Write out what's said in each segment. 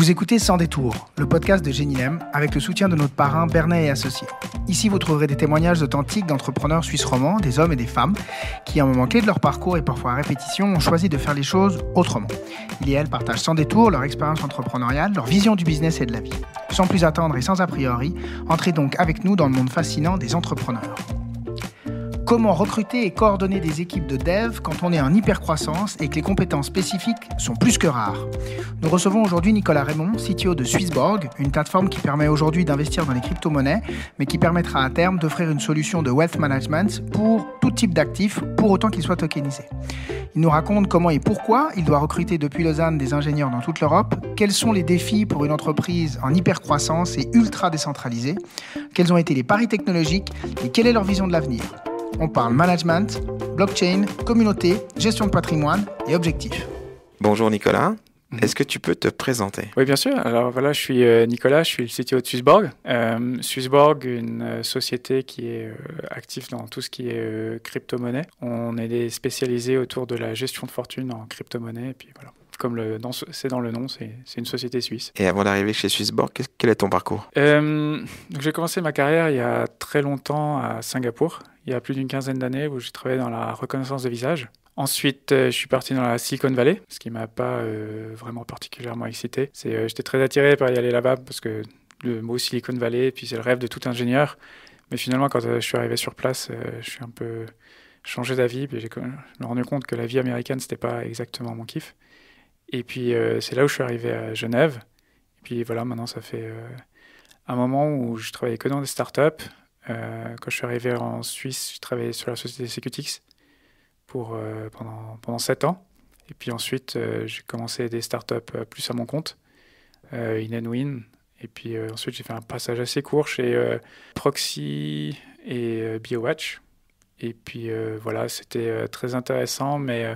Vous écoutez Sans détour, le podcast de Génilem, avec le soutien de notre parrain Bernet et Associés. Ici, vous trouverez des témoignages authentiques d'entrepreneurs suisses romands, des hommes et des femmes, qui, à un moment clé de leur parcours et parfois à répétition, ont choisi de faire les choses autrement. Ils et elles partagent sans détour leur expérience entrepreneuriale, leur vision du business et de la vie. Sans plus attendre et sans a priori, entrez donc avec nous dans le monde fascinant des entrepreneurs. Comment recruter et coordonner des équipes de dev quand on est en hypercroissance et que les compétences spécifiques sont plus que rares? Nous recevons aujourd'hui Nicolas Raymond, CTO de Swissborg, une plateforme qui permet aujourd'hui d'investir dans les crypto-monnaies, mais qui permettra à terme d'offrir une solution de wealth management pour tout type d'actifs, pour autant qu'ils soient tokenisés. Il nous raconte comment et pourquoi il doit recruter depuis Lausanne des ingénieurs dans toute l'Europe, quels sont les défis pour une entreprise en hypercroissance et ultra décentralisée, quels ont été les paris technologiques et quelle est leur vision de l'avenir. On parle management, blockchain, communauté, gestion de patrimoine et objectifs. Bonjour Nicolas, est-ce que tu peux te présenter? Oui, bien sûr. Alors voilà, je suis Nicolas, je suis le CTO de Swissborg. Swissborg, une société qui est active dans tout ce qui est crypto-monnaie. On est spécialisé autour de la gestion de fortune en crypto-monnaie. Et puis voilà, comme c'est dans le nom, c'est une société suisse. Et avant d'arriver chez Swissborg, quel est ton parcours? Donc j'ai commencé ma carrière il y a très longtemps à Singapour. Il y a plus d'une quinzaine d'années où j'ai travaillé dans la reconnaissance de visage. Ensuite, je suis parti dans la Silicon Valley, ce qui ne m'a pas vraiment particulièrement excité. J'étais très attiré par y aller là-bas parce que le mot Silicon Valley, puis c'est le rêve de tout ingénieur. Mais finalement, quand je suis arrivé sur place, je suis un peu changé d'avis. Puis je me suis rendu compte que la vie américaine, ce n'était pas exactement mon kiff. Et puis, c'est là où je suis arrivé à Genève. Et puis voilà, maintenant, ça fait un moment où je travaillais que dans des startups. Quand je suis arrivé en Suisse, j'ai travaillé sur la société Secutix pendant 7 ans. Et puis ensuite, j'ai commencé des startups plus à mon compte, InWin. Et puis ensuite, j'ai fait un passage assez court chez Proxy et BioWatch. Et puis voilà, c'était très intéressant, mais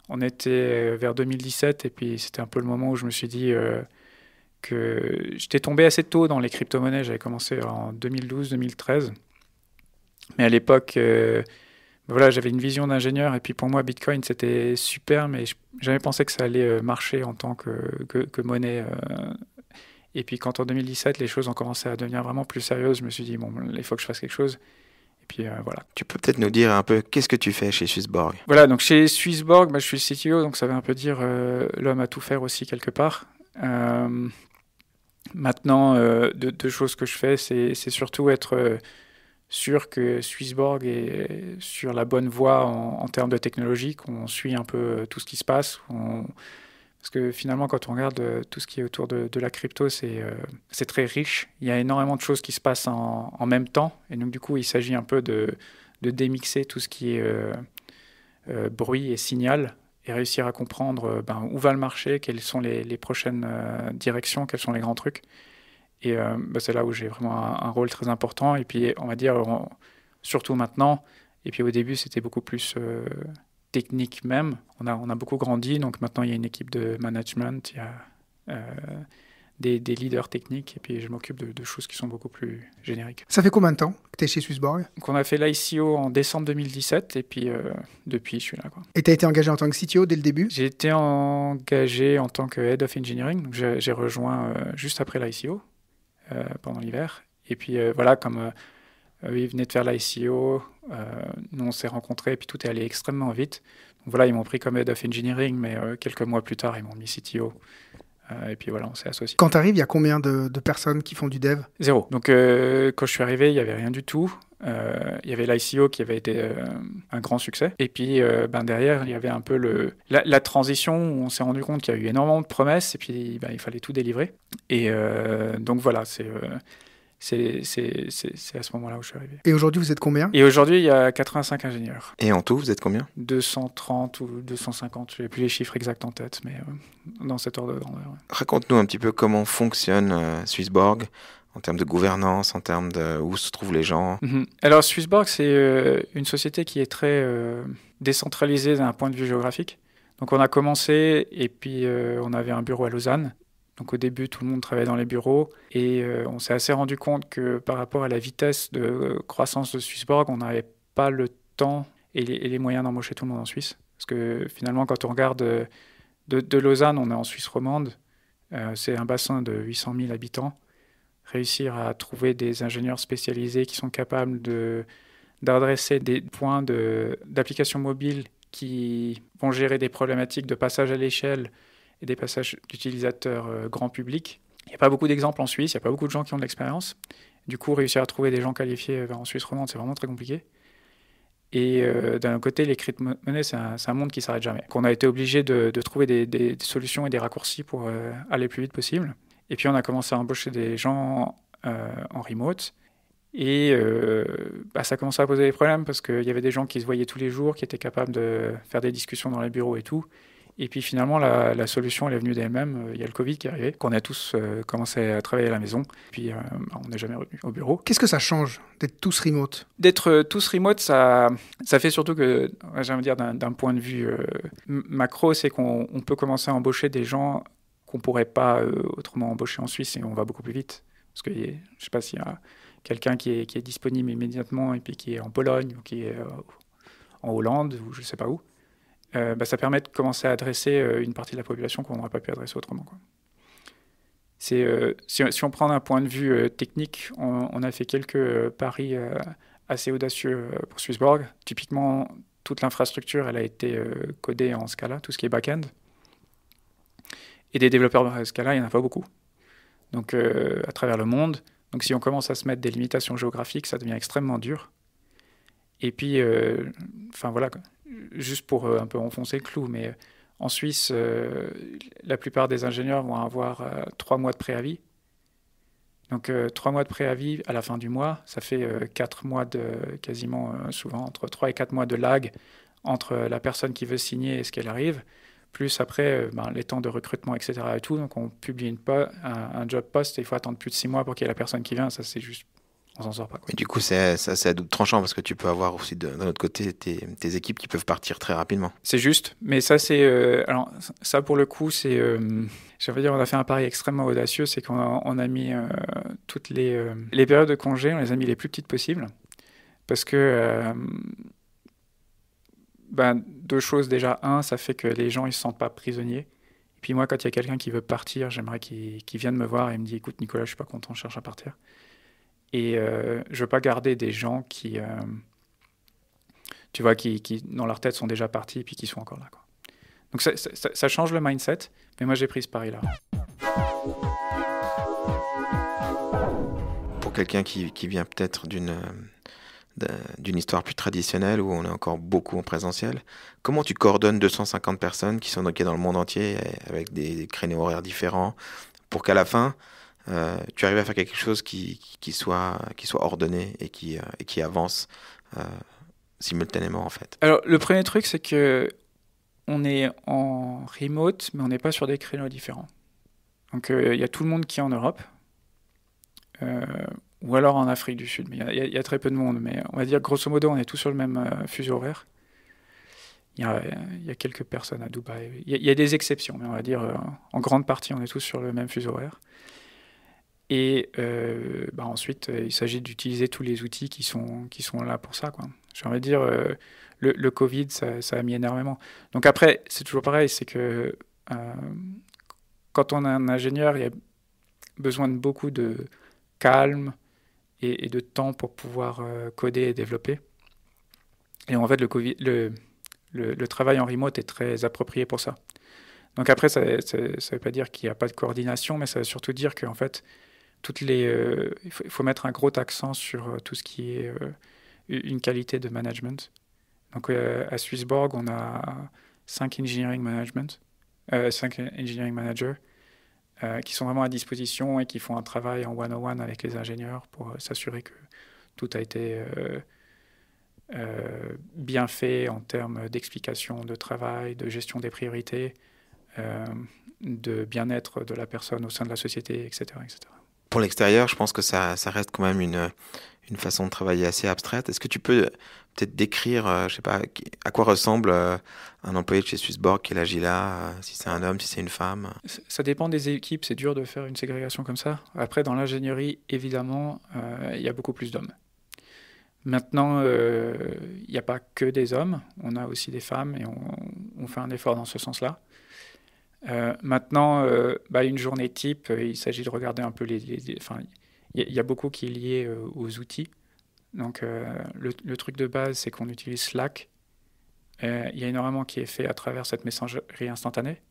on était vers 2017 et puis c'était un peu le moment où je me suis dit que j'étais tombé assez tôt dans les crypto-monnaies. J'avais commencé en 2012-2013. Mais à l'époque, voilà, j'avais une vision d'ingénieur. Et puis pour moi, Bitcoin, c'était super, mais je n'avais jamais pensé que ça allait marcher en tant que monnaie. Et puis quand en 2017, les choses ont commencé à devenir vraiment plus sérieuses, je me suis dit, bon, il faut que je fasse quelque chose. Et puis voilà. Tu peux peut-être nous dire un peu qu'est-ce que tu fais chez Swissborg? Voilà, donc chez Swissborg, je suis le CTO, donc ça veut un peu dire l'homme à tout faire aussi quelque part. Maintenant, deux choses que je fais, c'est surtout être sûr que Swissborg est sur la bonne voie en termes de technologie, qu'on suit un peu tout ce qui se passe. Parce que finalement, quand on regarde tout ce qui est autour de la crypto, c'est très riche. Il y a énormément de choses qui se passent en même temps. Et donc, du coup, il s'agit un peu de démixer tout ce qui est bruit et signal et réussir à comprendre où va le marché, quelles sont les prochaines directions, quels sont les grands trucs. Et c'est là où j'ai vraiment un rôle très important. Et puis, on va dire, surtout maintenant, et puis au début, c'était beaucoup plus technique même. On a beaucoup grandi, donc maintenant, il y a une équipe de management, il y a des leaders techniques, et puis je m'occupe de choses qui sont beaucoup plus génériques. Ça fait combien de temps que tu es chez Swissborg? Donc, on a fait l'ICO en décembre 2017, et puis depuis, je suis là. Et tu as été engagé en tant que CTO dès le début? J'ai été engagé en tant que Head of Engineering, donc j'ai rejoint juste après l'ICO, pendant l'hiver. Et puis voilà, comme ils venaient de faire l'ICO, nous on s'est rencontrés, et puis tout est allé extrêmement vite. Donc voilà, ils m'ont pris comme Head of Engineering, mais quelques mois plus tard, ils m'ont mis CTO. Et puis voilà, on s'est associés. Quand tu arrives, il y a combien de personnes qui font du dev? 0. Donc quand je suis arrivé, il n'y avait rien du tout. Il y avait l'ICO qui avait été un grand succès. Et puis derrière, il y avait un peu la transition où on s'est rendu compte qu'il y a eu énormément de promesses et puis il fallait tout délivrer. Et donc voilà, c'est à ce moment-là où je suis arrivé. Et aujourd'hui, vous êtes combien? Et aujourd'hui, il y a 85 ingénieurs. Et en tout, vous êtes combien? 230 ou 250, je n'ai plus les chiffres exacts en tête, mais dans cet ordre de grandeur. Ouais. Raconte-nous un petit peu comment fonctionne Swissborg en termes de gouvernance, en termes de où se trouvent les gens. Alors, Swissborg, c'est une société qui est très décentralisée d'un point de vue géographique. Donc, on a commencé et puis on avait un bureau à Lausanne. Donc au début, tout le monde travaillait dans les bureaux et on s'est assez rendu compte que par rapport à la vitesse de croissance de Swissborg, on n'avait pas le temps et les moyens d'embaucher tout le monde en Suisse. Parce que finalement, quand on regarde de Lausanne, on est en Suisse romande, C'est un bassin de 800 000 habitants. Réussir à trouver des ingénieurs spécialisés qui sont capables d'adresser des points d'application mobile qui vont gérer des problématiques de passage à l'échelle et des passages d'utilisateurs grand public. Il n'y a pas beaucoup d'exemples en Suisse, il n'y a pas beaucoup de gens qui ont de l'expérience. Du coup, réussir à trouver des gens qualifiés en Suisse romande, c'est vraiment très compliqué. Et d'un autre côté, les crypto-monnaies, c'est un monde qui ne s'arrête jamais. On a été obligé de trouver des solutions et des raccourcis pour aller le plus vite possible. Et puis, on a commencé à embaucher des gens en remote. Et ça a commencé à poser des problèmes parce qu'il y avait des gens qui se voyaient tous les jours, qui étaient capables de faire des discussions dans les bureaux et tout. Et puis finalement, la solution, elle est venue d'elle-même. Il y a le Covid qui est arrivé, qu'on a tous commencé à travailler à la maison. Puis on n'est jamais revenu au bureau. Qu'est-ce que ça change d'être tous remote ? D'être tous remote, ça fait surtout que, j'ai envie de dire, d'un point de vue macro, c'est qu'on peut commencer à embaucher des gens qu'on ne pourrait pas autrement embaucher en Suisse et on va beaucoup plus vite. Parce que je ne sais pas s'il y a quelqu'un qui est disponible immédiatement et puis qui est en Pologne ou qui est en Hollande ou je ne sais pas où. Ça permet de commencer à adresser une partie de la population qu'on n'aurait pas pu adresser autrement, quoi. Si on prend un point de vue technique, on a fait quelques paris assez audacieux pour Swissborg. Typiquement, toute l'infrastructure, elle a été codée en Scala, tout ce qui est back-end. Et des développeurs Scala, il n'y en a pas beaucoup. Donc, à travers le monde. Donc, si on commence à se mettre des limitations géographiques, ça devient extrêmement dur. Et puis, voilà, quoi. Juste pour un peu enfoncer le clou, mais en Suisse, la plupart des ingénieurs vont avoir 3 mois de préavis. Donc 3 mois de préavis à la fin du mois, ça fait 4 mois quasiment souvent, entre 3 et 4 mois de lag entre la personne qui veut signer et ce qu'elle arrive, plus après les temps de recrutement, etc. et tout. Donc on publie un job post et il faut attendre plus de 6 mois pour qu'il y ait la personne qui vient. Ça, c'est juste... On s'en sort pas, quoi. Mais du coup, c'est à double tranchant parce que tu peux avoir aussi d'un autre côté tes équipes qui peuvent partir très rapidement. C'est juste, mais ça c'est alors ça pour le coup c'est je veux dire on a fait un pari extrêmement audacieux, c'est qu'on a mis toutes les périodes de congé, on les a mis les plus petites possibles parce que deux choses déjà. Un, ça fait que les gens ils se sentent pas prisonniers. Et puis moi, quand il y a quelqu'un qui veut partir, j'aimerais qu'il vienne me voir et me dit écoute Nicolas, je suis pas content, je cherche à partir. Et je veux pas garder des gens qui, tu vois, qui dans leur tête sont déjà partis et puis qui sont encore là, quoi. Donc ça change le mindset, mais moi j'ai pris ce pari-là. Pour quelqu'un qui vient peut-être d'une histoire plus traditionnelle où on est encore beaucoup en présentiel, comment tu coordonnes 250 personnes qui sont dans le monde entier avec des créneaux horaires différents pour qu'à la fin tu arrives à faire quelque chose qui soit ordonné et qui avance simultanément en fait. Alors le premier truc c'est que on est en remote mais on n'est pas sur des créneaux différents. Donc il y a tout le monde qui est en Europe ou alors en Afrique du Sud, mais il y a très peu de monde, mais on va dire grosso modo on est tous sur le même fuseau horaire. Il y a quelques personnes à Dubaï, il y a des exceptions, mais on va dire en grande partie on est tous sur le même fuseau horaire. Et ensuite, il s'agit d'utiliser tous les outils qui sont là pour ça, quoi. J'ai envie de dire, le Covid, ça a mis énormément. Donc après, c'est toujours pareil, c'est que quand on est un ingénieur, il y a besoin de beaucoup de calme et de temps pour pouvoir coder et développer. Et en fait, le travail en remote est très approprié pour ça. Donc après, ça veut pas dire qu'il n'y a pas de coordination, mais ça veut surtout dire qu'en fait, il faut mettre un gros accent sur tout ce qui est une qualité de management. Donc à Swissborg, on a 5 engineering managers qui sont vraiment à disposition et qui font un travail en one-on-one avec les ingénieurs pour s'assurer que tout a été bien fait en termes d'explication de travail, de gestion des priorités, de bien-être de la personne au sein de la société, etc., etc. Pour l'extérieur, je pense que ça reste quand même une façon de travailler assez abstraite. Est-ce que tu peux peut-être décrire, je sais pas, à quoi ressemble un employé de chez Swissborg qui est là, Gila, si c'est un homme, si c'est une femme? Ça dépend des équipes, c'est dur de faire une ségrégation comme ça. Après, dans l'ingénierie, évidemment, il y a beaucoup plus d'hommes. Maintenant, il n'y a pas que des hommes, on a aussi des femmes et on fait un effort dans ce sens-là. Maintenant, une journée type, il s'agit de regarder un peu enfin, il y a beaucoup qui est lié aux outils. Donc, le truc de base, c'est qu'on utilise Slack. Il y a énormément qui est fait à travers cette messagerie instantanée.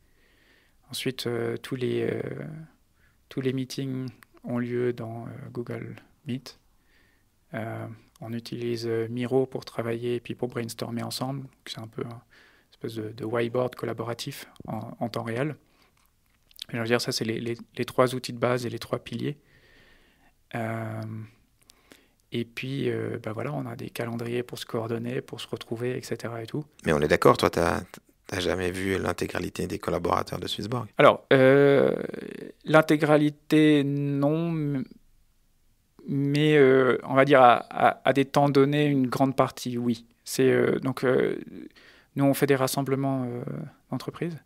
Ensuite, tous les meetings ont lieu dans Google Meet. On utilise Miro pour travailler et puis pour brainstormer ensemble. C'est un peu une espèce de whiteboard collaboratif en temps réel. Je veux dire, ça, c'est les 3 outils de base et les 3 piliers. Et puis, on a des calendriers pour se coordonner, pour se retrouver, etc. Et tout. Mais on est d'accord, toi, t'as jamais vu l'intégralité des collaborateurs de Swissborg? Alors, l'intégralité, non, mais on va dire à des temps donnés, une grande partie, oui. Nous, on fait des rassemblements d'entreprises.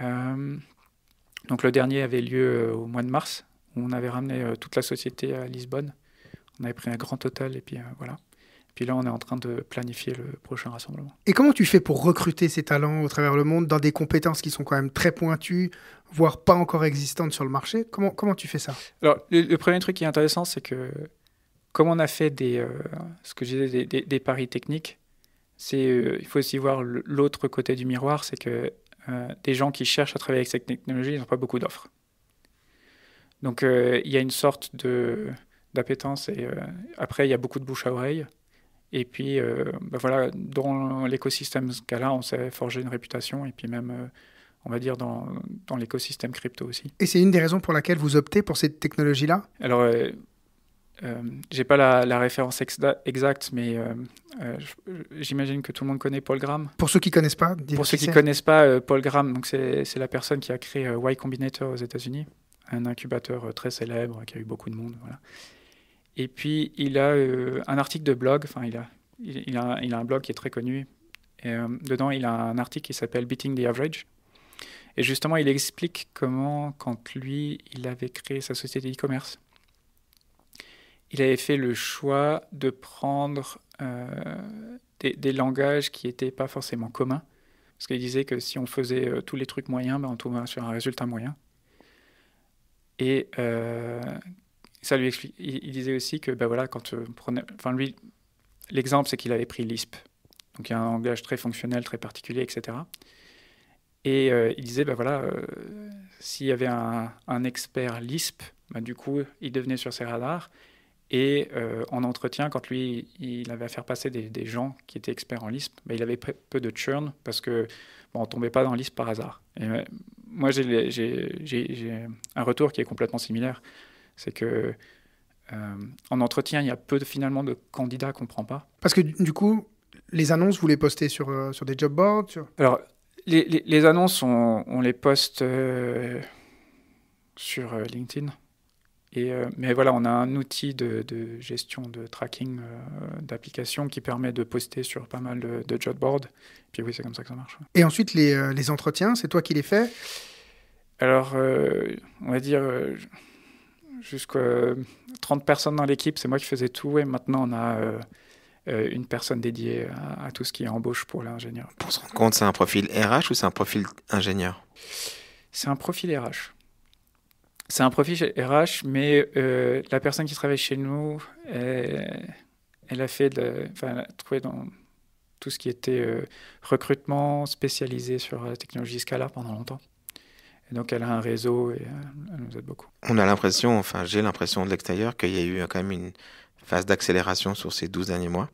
Donc, le dernier avait lieu au mois de mars, où on avait ramené toute la société à Lisbonne. On avait pris un grand hôtel et puis voilà. Puis là, on est en train de planifier le prochain rassemblement. Et comment tu fais pour recruter ces talents au travers le monde dans des compétences qui sont quand même très pointues, voire pas encore existantes sur le marché? Comment tu fais ça? Alors, le premier truc qui est intéressant, c'est que comme on a fait ce que je disais, des paris techniques, il faut aussi voir l'autre côté du miroir, c'est que des gens qui cherchent à travailler avec cette technologie, ils n'ont pas beaucoup d'offres. Donc, il y a une sorte d'appétence et après, il y a beaucoup de bouche à oreille. Et puis, dans l'écosystème Scala, on s'est forgé une réputation et puis même, on va dire, dans l'écosystème crypto aussi. Et c'est une des raisons pour laquelle vous optez pour cette technologie-là? Alors, j'ai pas la référence exacte, mais j'imagine que tout le monde connaît Paul Graham. Pour ceux qui connaissent pas, connaissent pas, Paul Graham, donc c'est la personne qui a créé Y Combinator aux États-Unis, un incubateur très célèbre qui a eu beaucoup de monde, voilà. Et puis, il a un article de blog, enfin, il a un blog qui est très connu. Et, dedans, il a un article qui s'appelle Beating the Average. Et justement, il explique comment, quand lui, il avait créé sa société e-commerce, il avait fait le choix de prendre des langages qui n'étaient pas forcément communs. Parce qu'il disait que si on faisait tous les trucs moyens, on tombait sur un résultat moyen. Et ça lui explique. Il disait aussi que, quand on prenait. Enfin, lui, l'exemple, c'est qu'il avait pris Lisp. Donc, il y a un langage très fonctionnel, très particulier, etc. Et il disait, s'il y avait un expert Lisp, du coup, il devenait sur ses radars. Et en entretien, quand lui, il avait à faire passer des gens qui étaient experts en Lisp, il avait peu de churn parce que on ne tombait pas dans Lisp par hasard. Et moi, j'ai un retour qui est complètement similaire. C'est que en entretien, il y a finalement de candidats qu'on ne prend pas. Parce que du coup, les annonces, vous les postez sur des job boards Alors, les annonces, on les poste sur LinkedIn. Mais voilà, on a un outil de gestion de tracking d'applications qui permet de poster sur pas mal de job boards. Puis oui, c'est comme ça que ça marche. Et ensuite, les entretiens, c'est toi qui les fais? Alors, on va dire jusqu'à 30 personnes dans l'équipe, c'est moi qui faisais tout. Et maintenant, on a une personne dédiée à tout ce qui est embauche pour l'ingénieur. Pour se rendre compte, c'est un profil RH ou c'est un profil ingénieur? C'est un profil RH. C'est un profil RH, mais la personne qui travaille chez nous, elle a trouvé dans tout ce qui était recrutement spécialisé sur la technologie Scala pendant longtemps. Et donc, elle a un réseau et elle nous aide beaucoup. On a l'impression, j'ai l'impression de l'extérieur qu'il y a eu quand même une phase d'accélération sur ces 12 derniers mois.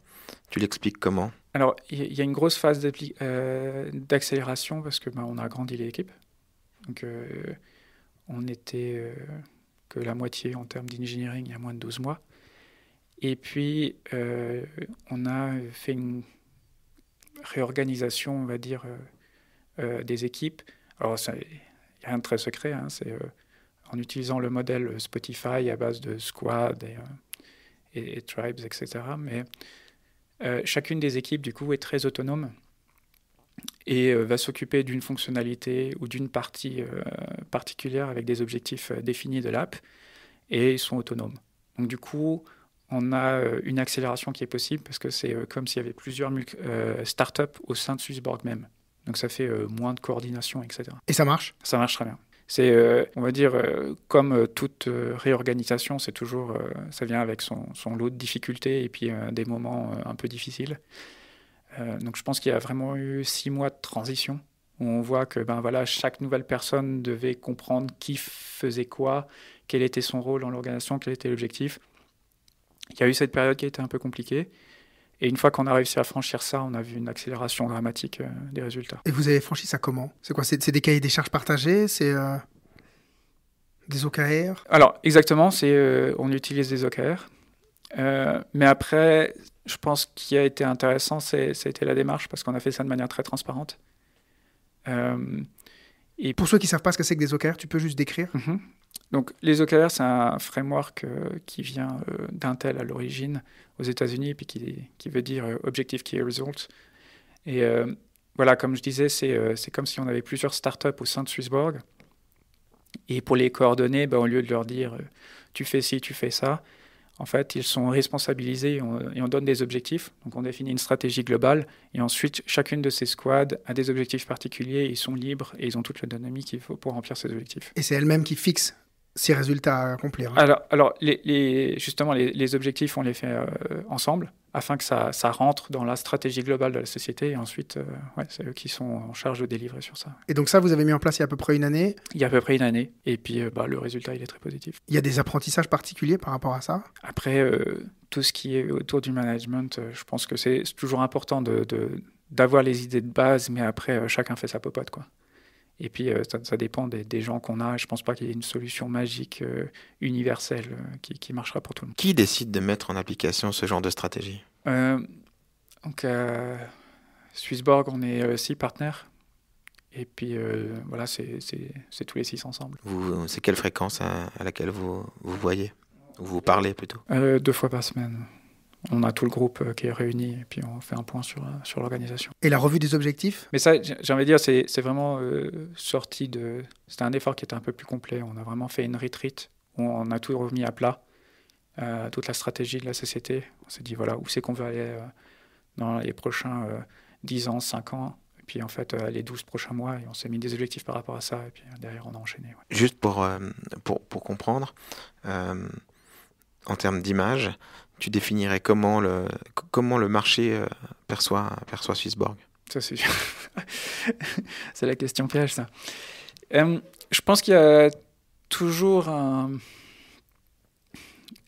Tu l'expliques comment? Alors, il y a une grosse phase d'accélération parce que on a agrandi l'équipe. Donc, on n'était que la moitié en termes d'engineering il y a moins de 12 mois. Et puis, on a fait une réorganisation, on va dire, des équipes. Alors, il n'y a rien de très secret. C'est en utilisant le modèle Spotify à base de squad et tribes, etc. Mais chacune des équipes, du coup, est très autonome et va s'occuper d'une fonctionnalité ou d'une partie particulière avec des objectifs définis de l'app, et ils sont autonomes. Donc du coup, on a une accélération qui est possible parce que c'est comme s'il y avait plusieurs startups au sein de Swissborg même. Donc ça fait moins de coordination, etc. Et ça marche? Ça marche très bien. C'est, on va dire, comme toute réorganisation, c'est toujours, ça vient avec son lot de difficultés et puis des moments un peu difficiles. Donc je pense qu'il y a vraiment eu 6 mois de transition où on voit que chaque nouvelle personne devait comprendre qui faisait quoi, quel était son rôle dans l'organisation, quel était l'objectif. Il y a eu cette période qui a été un peu compliquée. Et une fois qu'on a réussi à franchir ça, on a vu une accélération dramatique des résultats. Et vous avez franchi ça comment? C'est quoi? C'est des cahiers des charges partagés? C'est des OKR? Alors, exactement, on utilise des OKR. Mais après, je pense qu'il qui a été intéressant, c'était la démarche, parce qu'on a fait ça de manière très transparente. Et pour ceux qui ne savent pas ce que c'est que des OKR, tu peux juste décrire? Donc, les OKR, c'est un framework qui vient d'Intel à l'origine aux États-Unis, puis qui veut dire Objective Key Result. Et comme je disais, c'est comme si on avait plusieurs startups au sein de Swissborg. Et pour les coordonner, au lieu de leur dire tu fais ci, tu fais ça, en fait, ils sont responsabilisés et on donne des objectifs. Donc, on définit une stratégie globale. Et ensuite, chacune de ces squads a des objectifs particuliers. Ils sont libres et ils ont toute l'autonomie qu'il faut pour remplir ces objectifs. Et c'est elle-même qui fixe ces résultats à accomplir. Hein. Alors justement, les objectifs, on les fait ensemble afin que ça rentre dans la stratégie globale de la société. Et ensuite, c'est eux qui sont en charge de délivrer sur ça. Et donc ça, vous avez mis en place il y a à peu près une année? Il y a à peu près une année. Et puis, le résultat, il est très positif. Il y a des apprentissages particuliers par rapport à ça? Après, tout ce qui est autour du management, je pense que c'est toujours important d'avoir les idées de base, mais après, chacun fait sa popote, quoi. Et puis, ça dépend des gens qu'on a. Je ne pense pas qu'il y ait une solution magique, universelle, qui marchera pour tout le monde. Qui décide de mettre en application ce genre de stratégie? Donc, Swissborg, on est 6 partenaires. Et puis, c'est tous les 6 ensemble. C'est quelle fréquence à laquelle vous voyez? Ou vous parlez plutôt? 2 fois par semaine. On a tout le groupe qui est réuni et puis on fait un point sur l'organisation. Et la revue des objectifs? Mais ça, j'ai envie de dire, c'est vraiment sorti de... C'était un effort qui était un peu plus complet. On a vraiment fait une retreat où on a tout remis à plat, toute la stratégie de la société. On s'est dit, voilà, où c'est qu'on veut aller dans les prochains 10 ans, 5 ans. Et puis en fait, les 12 prochains mois, et on s'est mis des objectifs par rapport à ça. Et puis derrière, on a enchaîné. Ouais. Juste pour comprendre, en termes d'image, tu définirais comment le marché perçoit Swissborg? Ça, c'est c'est la question piège, ça. Je pense qu'il y a toujours un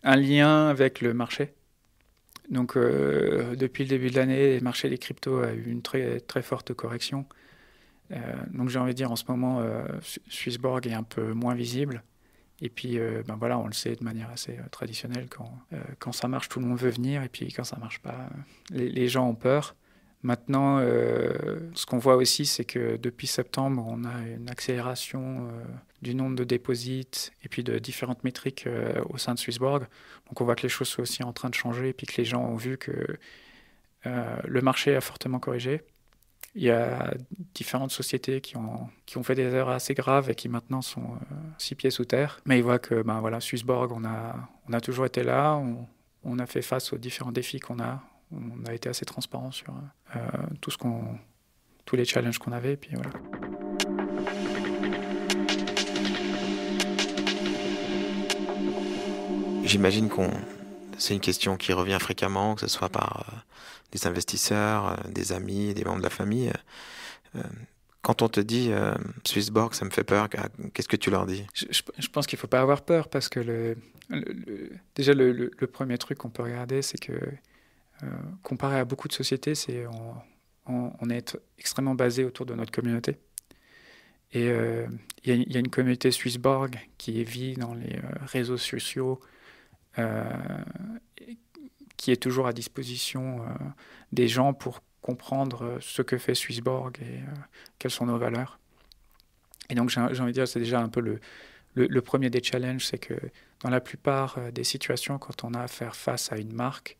lien avec le marché. Donc, depuis le début de l'année, le marché des cryptos a eu une très, très forte correction. Donc, j'ai envie de dire, en ce moment, Swissborg est un peu moins visible. Et puis, on le sait de manière assez traditionnelle, quand ça marche, tout le monde veut venir, et puis quand ça marche pas, les gens ont peur. Maintenant, ce qu'on voit aussi, c'est que depuis septembre, on a une accélération du nombre de deposits et puis de différentes métriques au sein de Swissborg. Donc on voit que les choses sont aussi en train de changer, et puis que les gens ont vu que le marché a fortement corrigé. Il y a différentes sociétés qui ont fait des erreurs assez graves et qui maintenant sont 6 pieds sous terre. Mais ils voient que Swissborg, on a toujours été là, on a fait face aux différents défis qu'on a. On a été assez transparent sur tous les challenges qu'on avait. Et puis voilà. J'imagine c'est une question qui revient fréquemment, que ce soit par des investisseurs, des amis, des membres de la famille. Quand on te dit Swissborg, ça me fait peur, qu'est-ce que tu leur dis? Je pense qu'il ne faut pas avoir peur, parce que déjà le premier truc qu'on peut regarder, c'est que comparé à beaucoup de sociétés, on est extrêmement basé autour de notre communauté. Et il y a une communauté Swissborg qui vit dans les réseaux sociaux, qui est toujours à disposition des gens pour comprendre ce que fait Swissborg et quelles sont nos valeurs. Et donc j'ai envie de dire, c'est déjà un peu le premier des challenges, c'est que dans la plupart des situations, quand on a à faire face à une marque,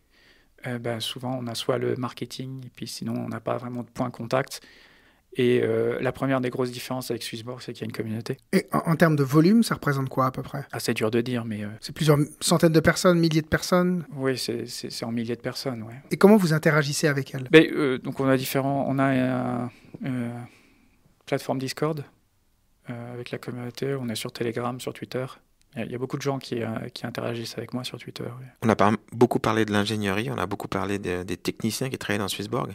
souvent on a soit le marketing, et puis sinon on n'a pas vraiment de point de contact. Et la première des grosses différences avec Swissborg, c'est qu'il y a une communauté. Et en termes de volume, ça représente quoi à peu près? C'est dur de dire, mais... C'est plusieurs centaines de personnes, milliers de personnes? Oui, c'est en milliers de personnes, ouais. Et comment vous interagissez avec elles? Donc on a une plateforme Discord avec la communauté, on est sur Telegram, sur Twitter. Il y a beaucoup de gens qui interagissent avec moi sur Twitter. Oui. On a beaucoup parlé de l'ingénierie, on a beaucoup parlé des techniciens qui travaillent dans Swissborg.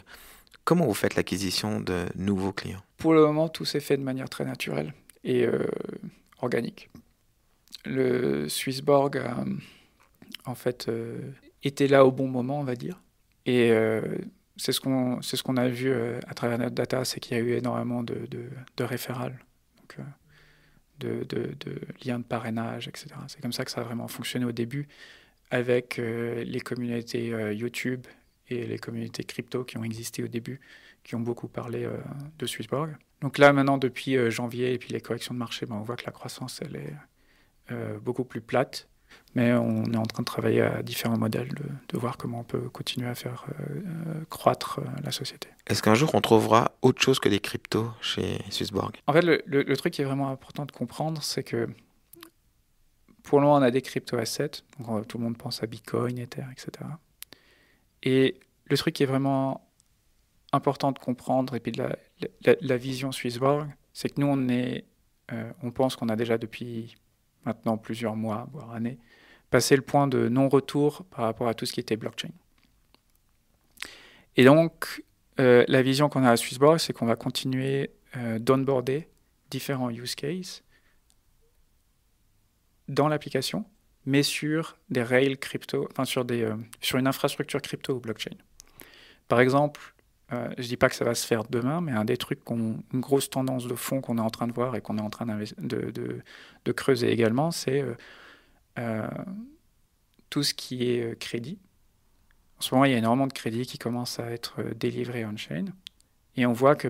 Comment vous faites l'acquisition de nouveaux clients? Pour le moment, tout s'est fait de manière très naturelle et organique. Le Swissborg a en fait été là au bon moment, on va dire. Et c'est ce qu'on a vu à travers notre data, c'est qu'il y a eu énormément de référals, donc, de liens de parrainage, etc. C'est comme ça que ça a vraiment fonctionné au début avec les communautés YouTube et les communautés crypto qui ont existé au début, qui ont beaucoup parlé de Swissborg. Donc là, maintenant, depuis janvier et puis les corrections de marché, on voit que la croissance, elle est beaucoup plus plate. Mais on est en train de travailler à différents modèles, de voir comment on peut continuer à faire croître la société. Est-ce qu'un jour on trouvera autre chose que les cryptos chez Swissborg? En fait, le truc qui est vraiment important de comprendre, c'est que pour le moment, on a des crypto-assets. Donc, tout le monde pense à Bitcoin, Ether, etc. Et le truc qui est vraiment important de comprendre, et puis de la vision Swissborg, c'est que nous, on pense qu'on a déjà depuis maintenant plusieurs mois, voire années, passé le point de non-retour par rapport à tout ce qui était blockchain. Et donc, la vision qu'on a à Swissborg, c'est qu'on va continuer d'onboarder différents use cases dans l'application, mais sur des rails crypto, enfin sur une infrastructure crypto ou blockchain. Par exemple, je ne dis pas que ça va se faire demain, mais un des trucs, une grosse tendance de fond qu'on est en train de voir et qu'on est en train de creuser également, c'est tout ce qui est crédit. En ce moment, il y a énormément de crédits qui commencent à être délivrés on-chain. Et on voit que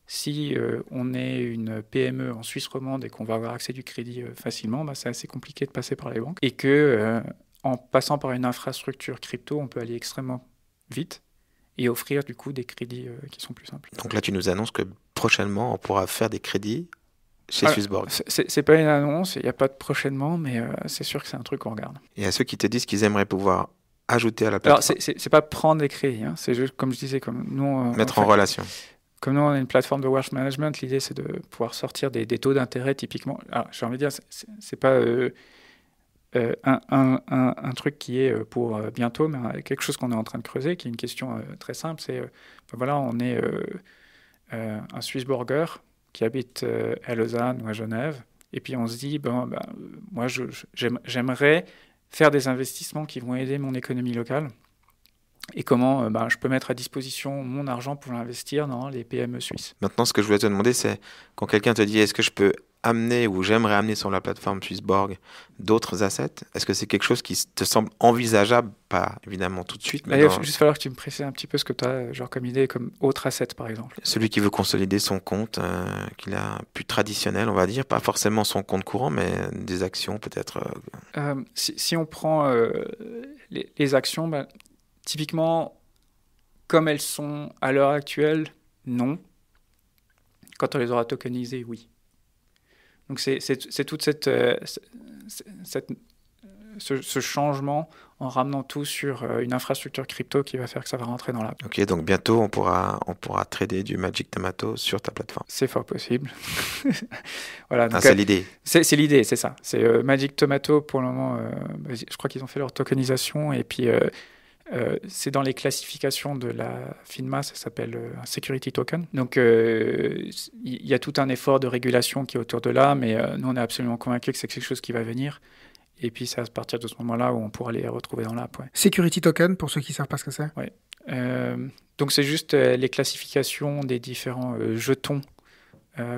si on est une PME en Suisse romande et qu'on va avoir accès du crédit facilement, c'est assez compliqué de passer par les banques. Et que en passant par une infrastructure crypto, on peut aller extrêmement vite et offrir du coup des crédits qui sont plus simples. Donc là, tu nous annonces que prochainement, on pourra faire des crédits chez Swissborg. C'est pas une annonce, il n'y a pas de prochainement, mais c'est sûr que c'est un truc qu'on regarde. Et à ceux qui te disent qu'ils aimeraient pouvoir ajouter à la plateforme... Alors, c'est pas prendre des crédits, hein, c'est juste, comme je disais, comme nous... mettre en relation. Comme nous, on est une plateforme de wealth management, l'idée, c'est de pouvoir sortir des taux d'intérêt, typiquement... Alors, j'ai envie de dire, c'est pas... un truc qui est pour bientôt, mais quelque chose qu'on est en train de creuser, qui est une question très simple, c'est, voilà, on est un Swissborger qui habite à Lausanne ou à Genève, et puis on se dit, moi, j'aimerais faire des investissements qui vont aider mon économie locale, et comment je peux mettre à disposition mon argent pour l'investir dans les PME suisses. Maintenant, ce que je voulais te demander, c'est quand quelqu'un te dit, est-ce que je peux amener ou j'aimerais amener sur la plateforme Swissborg d'autres assets, est-ce que c'est quelque chose qui te semble envisageable? Pas évidemment tout de suite, mais il va juste falloir que tu me précises un petit peu ce que tu as genre comme idée, comme autre asset par exemple. Celui qui veut consolider son compte, qu'il a plus traditionnel, on va dire, pas forcément son compte courant, mais des actions peut-être. Si on prend les actions, typiquement, comme elles sont à l'heure actuelle, non. Quand on les aura tokenisées, oui. Donc c'est toute ce changement en ramenant tout sur une infrastructure crypto qui va faire que ça va rentrer dans l'app. Ok, donc bientôt on pourra trader du Magic Tomato sur ta plateforme. C'est fort possible. Voilà, donc, c'est l'idée. C'est l'idée, c'est ça. C'est Magic Tomato pour le moment. Je crois qu'ils ont fait leur tokenisation et puis c'est dans les classifications de la FINMA, ça s'appelle un security token. Donc il y a tout un effort de régulation qui est autour de là, mais nous on est absolument convaincus que c'est quelque chose qui va venir. Et puis c'est à partir de ce moment-là où on pourra les retrouver dans l'app. Ouais. Security token, pour ceux qui ne savent pas ce que c'est. Ouais. Donc c'est juste les classifications des différents jetons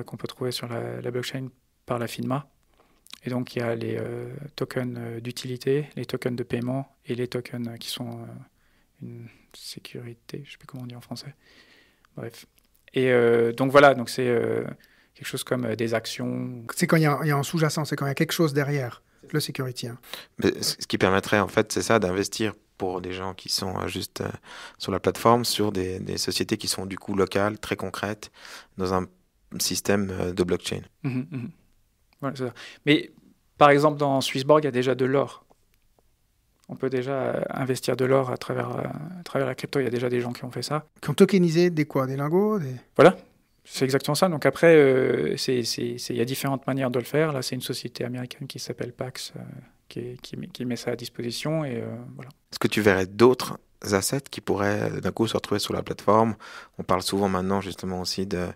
qu'on peut trouver sur la blockchain par la FINMA. Et donc, il y a les tokens d'utilité, les tokens de paiement et les tokens qui sont une sécurité, je ne sais plus comment on dit en français. Bref. Et donc, voilà, donc c'est quelque chose comme des actions. C'est quand il y a un sous-jacent, c'est quand il y a quelque chose derrière le security. Hein. Mais ce qui permettrait, en fait, c'est ça, d'investir pour des gens qui sont juste sur la plateforme, sur des sociétés qui sont du coup locales, très concrètes, dans un système de blockchain. Voilà, c'est ça. Mais par exemple, dans Swissborg, il y a déjà de l'or. On peut déjà investir de l'or à travers la crypto. Il y a déjà des gens qui ont fait ça. Qui ont tokenisé des lingots Voilà, c'est exactement ça. Donc après, il y a différentes manières de le faire. Là, c'est une société américaine qui s'appelle Pax qui met ça à disposition. Et voilà. Est-ce que tu verrais d'autres assets qui pourraient d'un coup se retrouver sur la plateforme? On parle souvent maintenant justement aussi de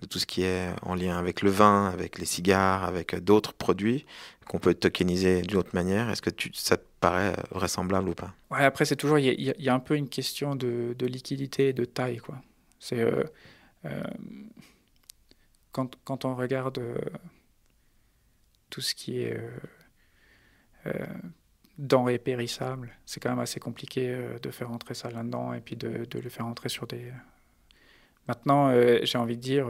tout ce qui est en lien avec le vin, avec les cigares, avec d'autres produits qu'on peut tokeniser d'une autre manière. Est-ce que ça te paraît vraisemblable ou pas? Ouais, après, c'est toujours, il y a un peu une question de liquidité et de taille, quoi. C'est quand on regarde tout ce qui est denrées périssables, c'est quand même assez compliqué de faire rentrer ça là-dedans et puis de le faire rentrer sur des... Maintenant, j'ai envie de dire,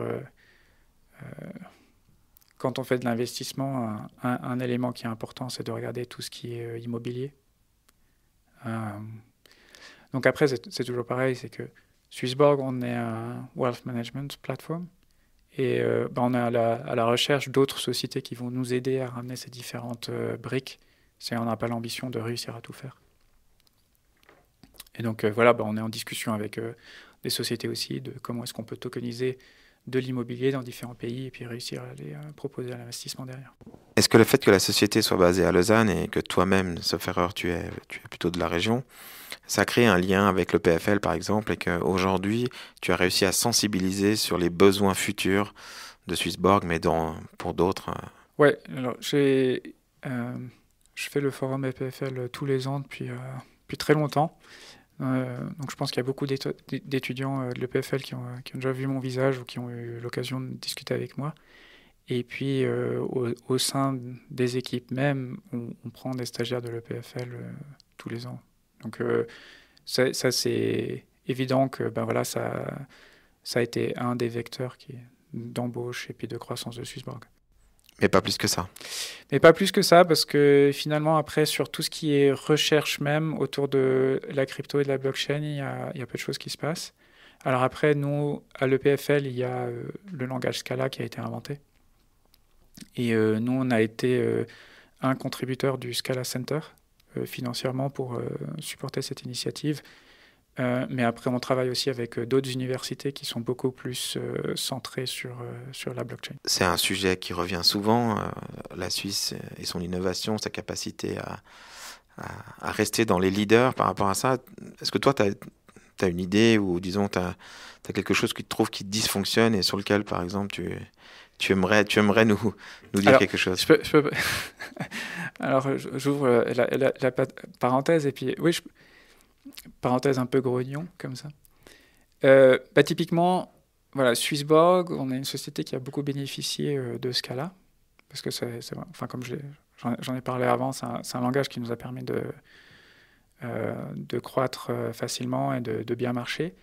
quand on fait de l'investissement, un élément qui est important, c'est de regarder tout ce qui est immobilier. Donc après, c'est toujours pareil, c'est que Swissborg, on est un wealth management platform et on est à la recherche d'autres sociétés qui vont nous aider à ramener ces différentes briques. On n'a pas l'ambition de réussir à tout faire. Et donc voilà, on est en discussion avec des sociétés aussi de comment est-ce qu'on peut tokeniser de l'immobilier dans différents pays et puis réussir à les proposer à l'investissement derrière. Est-ce que le fait que la société soit basée à Lausanne et que toi-même, sauf erreur, tu es plutôt de la région, ça crée un lien avec le PFL par exemple et qu'aujourd'hui, tu as réussi à sensibiliser sur les besoins futurs de Swissborg, mais pour d'autres Ouais, alors je fais le forum PFL tous les ans depuis très longtemps. Donc je pense qu'il y a beaucoup d'étudiants de l'EPFL qui ont déjà vu mon visage ou qui ont eu l'occasion de discuter avec moi. Et puis au sein des équipes même, on prend des stagiaires de l'EPFL tous les ans. Donc ça c'est évident que voilà, ça a été un des vecteurs d'embauche et puis de croissance de Swissborg. Mais pas plus que ça. Mais pas plus que ça, parce que finalement, après, sur tout ce qui est recherche même autour de la crypto et de la blockchain, il y a peu de choses qui se passent. Alors après, nous, à l'EPFL, il y a le langage Scala qui a été inventé. Et nous, on a été un contributeur du Scala Center financièrement pour supporter cette initiative. Mais après, on travaille aussi avec d'autres universités qui sont beaucoup plus centrées sur la blockchain. C'est un sujet qui revient souvent, la Suisse et son innovation, sa capacité à rester dans les leaders par rapport à ça. Est-ce que toi, tu as une idée ou disons, tu as quelque chose qui te dysfonctionne et sur lequel, par exemple, tu aimerais nous dire quelque chose? Je peux... Alors, j'ouvre la parenthèse et puis... Oui, parenthèse un peu grognon, comme ça. Typiquement, voilà, Swissborg, on est une société qui a beaucoup bénéficié de Scala, parce que enfin, comme j'en ai parlé avant, c'est un langage qui nous a permis de croître facilement et de bien marcher.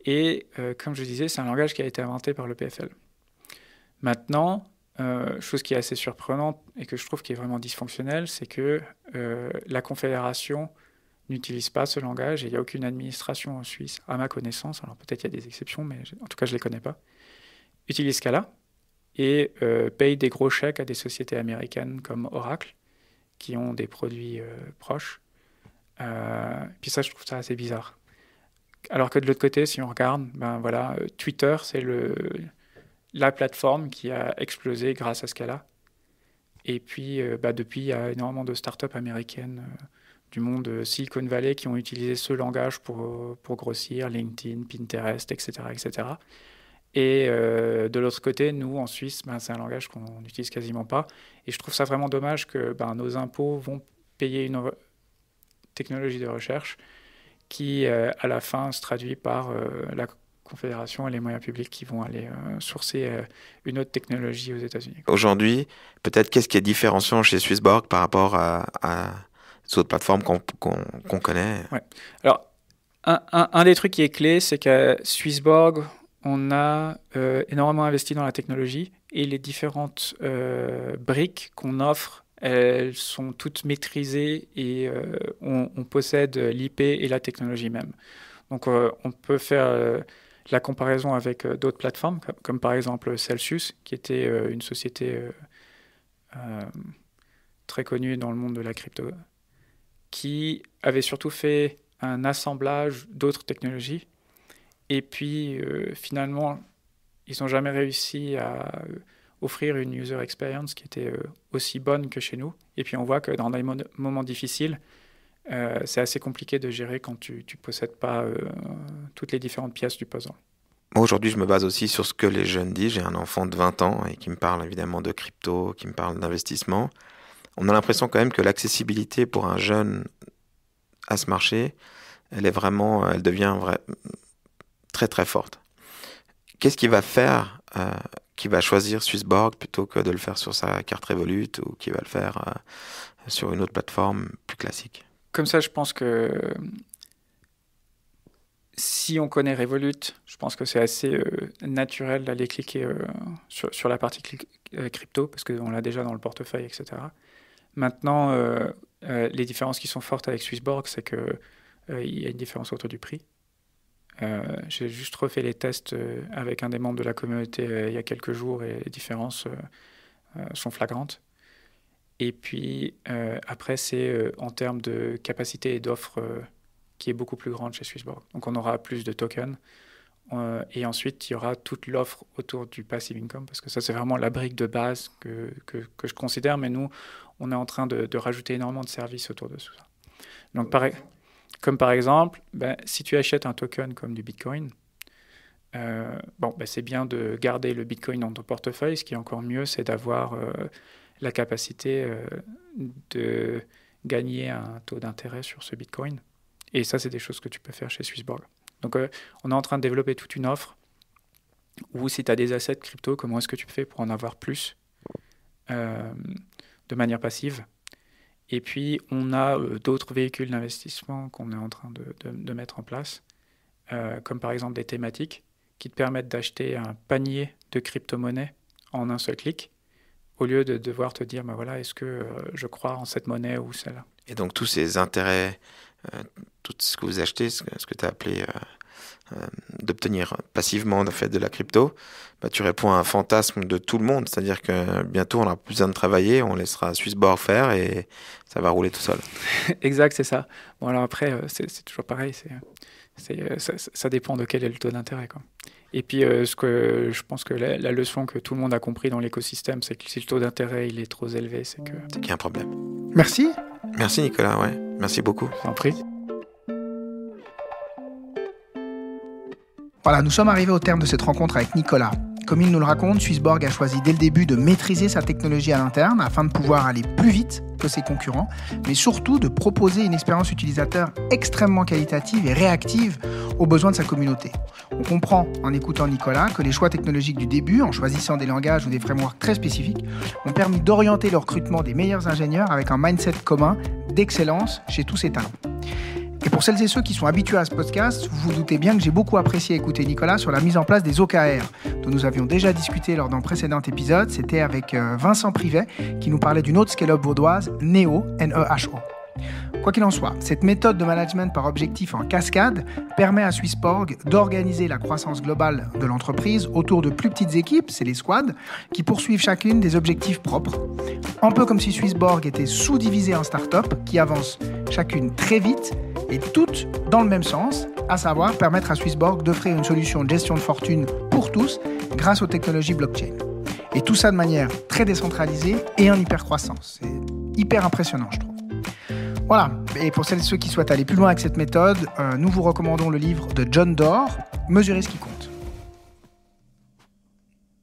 Et comme je disais, c'est un langage qui a été inventé par le PFL. Maintenant, chose qui est assez surprenante et que je trouve qui est vraiment dysfonctionnelle, c'est que la Confédération n'utilise pas ce langage et il n'y a aucune administration en Suisse, à ma connaissance, alors peut-être il y a des exceptions, mais en tout cas je ne les connais pas, utilise Scala et paye des gros chèques à des sociétés américaines comme Oracle, qui ont des produits proches. Puis ça, je trouve ça assez bizarre. Alors que de l'autre côté, si on regarde, Twitter, c'est la plateforme qui a explosé grâce à Scala. Et puis, depuis, il y a énormément de startups américaines du monde Silicon Valley qui ont utilisé ce langage pour grossir, LinkedIn, Pinterest, etc. etc. Et de l'autre côté, nous, en Suisse, c'est un langage qu'on n'utilise quasiment pas. Et je trouve ça vraiment dommage que nos impôts vont payer une technologie de recherche qui, à la fin, se traduit par la Confédération et les moyens publics qui vont aller sourcer une autre technologie aux États-Unis. Aujourd'hui, peut-être qu'est-ce qui est différenciant chez Swissborg par rapport à les autres plateformes qu'on connaît? Ouais. Alors, un des trucs qui est clé, c'est qu'à Swissborg, on a énormément investi dans la technologie et les différentes briques qu'on offre elles sont toutes maîtrisées et on possède l'IP et la technologie même. Donc on peut faire la comparaison avec d'autres plateformes, comme par exemple Celsius, qui était une société très connue dans le monde de la crypto, qui avait surtout fait un assemblage d'autres technologies. Et puis, finalement, ils n'ont jamais réussi à offrir une user experience qui était aussi bonne que chez nous. Et puis, on voit que dans des moments difficiles, c'est assez compliqué de gérer quand tu ne possèdes pas toutes les différentes pièces du puzzle. Moi, aujourd'hui, je me base aussi sur ce que les jeunes disent. J'ai un enfant de 20 ans et qui me parle évidemment de crypto, qui me parle d'investissement. On a l'impression quand même que l'accessibilité pour un jeune à ce marché, elle devient très très forte. Qu'est-ce qu'il va faire qui va choisir Swissborg plutôt que de le faire sur sa carte Revolut ou qui va le faire sur une autre plateforme plus classique? Comme ça, je pense que si on connaît Revolut, je pense que c'est assez naturel d'aller cliquer sur la partie crypto parce qu'on l'a déjà dans le portefeuille, etc. Maintenant, les différences qui sont fortes avec Swissborg, c'est qu'il y a une différence autour du prix. J'ai juste refait les tests avec un des membres de la communauté il y a quelques jours et les différences sont flagrantes. Et puis après, c'est en termes de capacité et d'offres qui est beaucoup plus grande chez Swissborg. Donc on aura plus de tokens et ensuite il y aura toute l'offre autour du passive income parce que ça c'est vraiment la brique de base que je considère, mais nous on est en train de rajouter énormément de services autour de tout ça. Donc comme par exemple, si tu achètes un token comme du Bitcoin, c'est bien de garder le Bitcoin dans ton portefeuille. Ce qui est encore mieux, c'est d'avoir la capacité de gagner un taux d'intérêt sur ce Bitcoin. Et ça, c'est des choses que tu peux faire chez Swissborg. Donc, on est en train de développer toute une offre où si tu as des assets crypto, comment est-ce que tu fais pour en avoir plus de manière passive? Et puis, on a d'autres véhicules d'investissement qu'on est en train de mettre en place, comme par exemple des thématiques qui te permettent d'acheter un panier de crypto-monnaies en un seul clic, au lieu de devoir te dire, est-ce que je crois en cette monnaie ou celle-là. Et donc, tous ces intérêts, tout ce que vous achetez, ce que tu as appelé d'obtenir passivement de la crypto, tu réponds à un fantasme de tout le monde, c'est-à-dire que bientôt on n'aura plus besoin de travailler, on laissera Swissborg faire et ça va rouler tout seul. Exact, c'est ça. Bon alors après, c'est toujours pareil, ça dépend de quel est le taux d'intérêt, quoi. Et puis je pense que la leçon que tout le monde a compris dans l'écosystème, c'est que si le taux d'intérêt il est trop élevé, c'est qu'il y a un problème. Merci. Merci Nicolas, ouais. Merci beaucoup. Je t'en prie. Voilà, nous sommes arrivés au terme de cette rencontre avec Nicolas. Comme il nous le raconte, Swissborg a choisi dès le début de maîtriser sa technologie à l'interne afin de pouvoir aller plus vite que ses concurrents, mais surtout de proposer une expérience utilisateur extrêmement qualitative et réactive aux besoins de sa communauté. On comprend en écoutant Nicolas que les choix technologiques du début, en choisissant des langages ou des frameworks très spécifiques, ont permis d'orienter le recrutement des meilleurs ingénieurs avec un mindset commun d'excellence chez tous ces talents. Et pour celles et ceux qui sont habitués à ce podcast, vous vous doutez bien que j'ai beaucoup apprécié écouter Nicolas sur la mise en place des OKR, dont nous avions déjà discuté lors d'un précédent épisode. C'était avec Vincent Privet, qui nous parlait d'une autre scale-up vaudoise, NEHO, N-E-H-O. Quoi qu'il en soit, cette méthode de management par objectif en cascade permet à Swissborg d'organiser la croissance globale de l'entreprise autour de plus petites équipes, c'est les squads, qui poursuivent chacune des objectifs propres. Un peu comme si Swissborg était sous-divisé en start-up qui avancent chacune très vite et toutes dans le même sens, à savoir permettre à Swissborg d'offrir une solution de gestion de fortune pour tous grâce aux technologies blockchain. Et tout ça de manière très décentralisée et en hyper-croissance. C'est hyper impressionnant, je trouve. Voilà, et pour celles et ceux qui souhaitent aller plus loin avec cette méthode, nous vous recommandons le livre de John Doerr, Mesurer ce qui compte.